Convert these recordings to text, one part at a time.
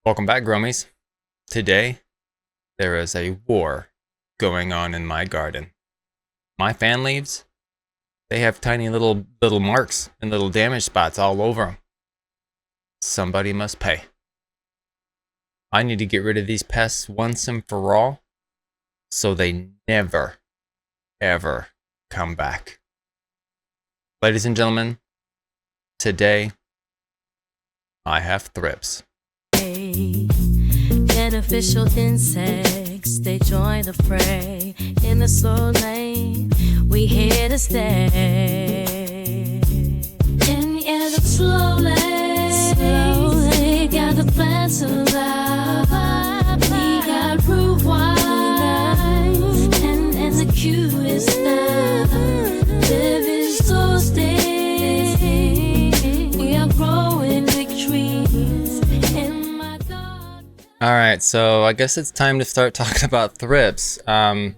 Welcome back, Gromies. Today, there is a war going on in my garden. My fan leaves, they have tiny little marks and little damage spots all over them. Somebody must pay. I need to get rid of these pests once and for all, so they never, ever come back. Ladies and gentlemen, today, I have thrips. Beneficial insects, they join the fray. In the slow lane, we here to stay. In the air, the slowly, got the plan to survive. We got root wise, and the cutest stuff. Living so stay, we are growing big trees. Alright, so I guess it's time to start talking about thrips. As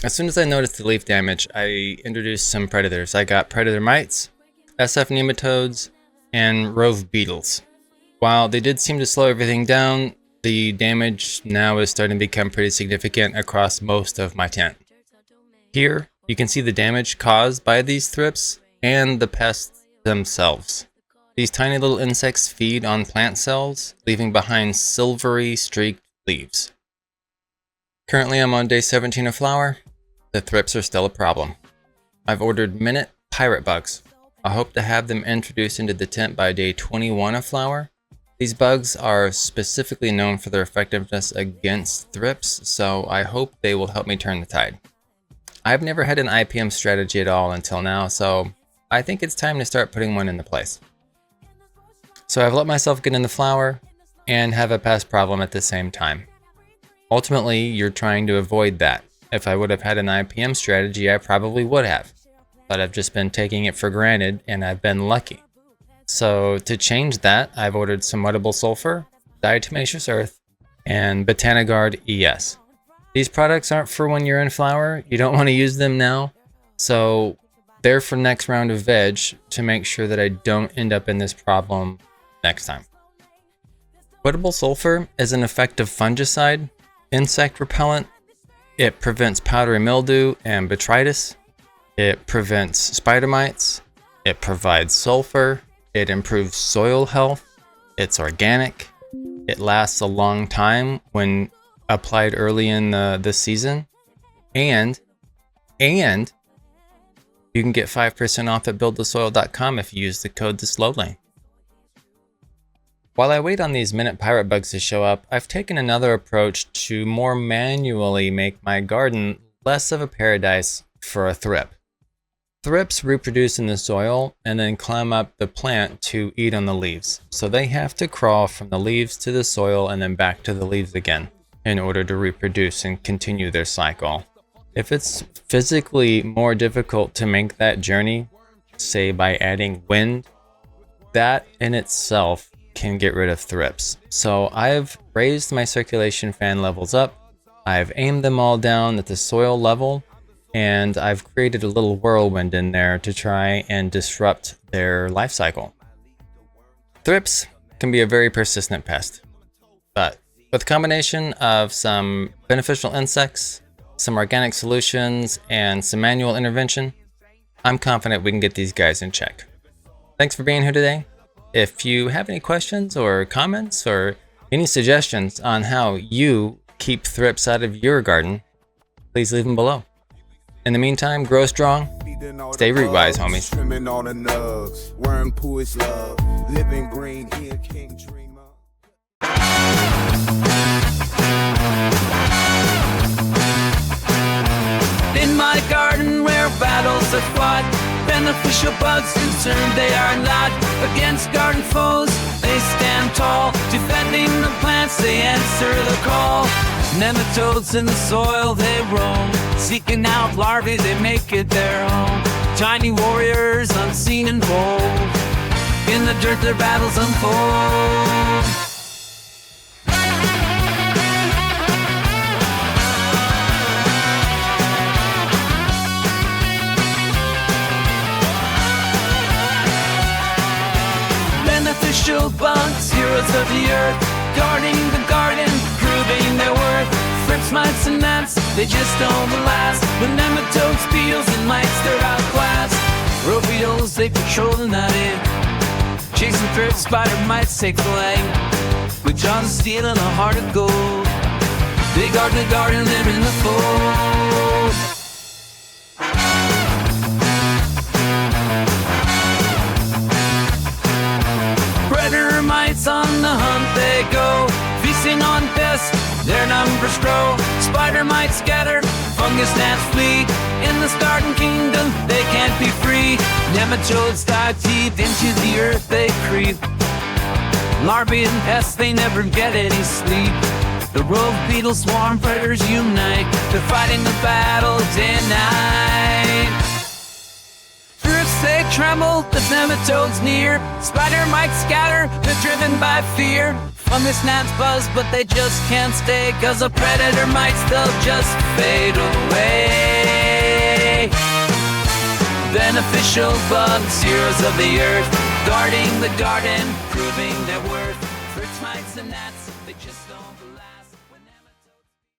soon as I noticed the leaf damage, I introduced some predators. I got predator mites, SF nematodes, and rove beetles. While they did seem to slow everything down, the damage now is starting to become pretty significant across most of my tent. Here, you can see the damage caused by these thrips and the pests themselves. These tiny little insects feed on plant cells, leaving behind silvery streaked leaves. Currently I'm on day 17 of flower. The thrips are still a problem. I've ordered minute pirate bugs. I hope to have them introduced into the tent by day 21 of flower. These bugs are specifically known for their effectiveness against thrips, so I hope they will help me turn the tide. I've never had an IPM strategy at all until now, so I think it's time to start putting one into place. So I've let myself get in the flower and have a pest problem at the same time. Ultimately, you're trying to avoid that. If I would have had an IPM strategy, I probably would have. But I've just been taking it for granted and I've been lucky. So to change that, I've ordered some wettable sulfur, diatomaceous earth, and Botanigard ES. These products aren't for when you're in flower. You don't want to use them now. So they're for next round of veg to make sure that I don't end up in this problem next time. Wettable sulfur is an effective fungicide, insect repellent. It prevents powdery mildew and botrytis. It prevents spider mites. It provides sulfur. It improves soil health. It's organic. It lasts a long time when applied early in the season. And you can get 5% off at buildthesoil.com if you use the code TheSlowLane. While I wait on these minute pirate bugs to show up, I've taken another approach to more manually make my garden less of a paradise for a thrip. Thrips reproduce in the soil and then climb up the plant to eat on the leaves. So they have to crawl from the leaves to the soil and then back to the leaves again in order to reproduce and continue their cycle. If it's physically more difficult to make that journey, say by adding wind, that in itself can get rid of thrips. So I've raised my circulation fan levels up, I've aimed them all down at the soil level, and I've created a little whirlwind in there to try and disrupt their life cycle. Thrips can be a very persistent pest, but with a combination of some beneficial insects, some organic solutions, and some manual intervention, I'm confident we can get these guys in check. Thanks for being here today. If you have any questions or comments or any suggestions on how you keep thrips out of your garden, please leave them below. In the meantime, grow strong, stay root wise, homies. Trimming all the nugs, worm poo is love, living green, here king dreamer. In my garden where battles are fought, beneficial bugs concerned they are not. Against garden foes, they stand tall. Defending the plants, they answer the call. Nematodes in the soil, they roam. Seeking out larvae, they make it their home. Tiny warriors, unseen and bold. In the dirt, their battles unfold. Beneficial bugs, heroes of the earth. guarding the garden, proving their worth. Thrips, mites, and gnats, they just don't last. With nematodes, beetles, and mites, they're outclassed. Road beetles, they patrol the night, chasing thrips, spider mites take flight. With jaws of steel and a heart of gold, they guard the garden, they're in the fold. Predator mites on the hunt they go, feasting on pests, their numbers grow. Spider mites scatter, fungus gnats flee. In this garden kingdom, they can't be free. Nematodes dive deep into the earth they creep. Larvae and pests, they never get any sleep. The rogue beetles swarm, predators unite. They're fighting the battle day and night. Thrips, they tremble, the nematodes near. Spider mites scatter, they're driven by fear. Fungus gnats buzz, but they just can't stay, 'cause the predator mites, they'll just fade away. Beneficial bugs, heroes of the earth, guarding the garden, proving their worth. Thrips, mites, and gnats, they just don't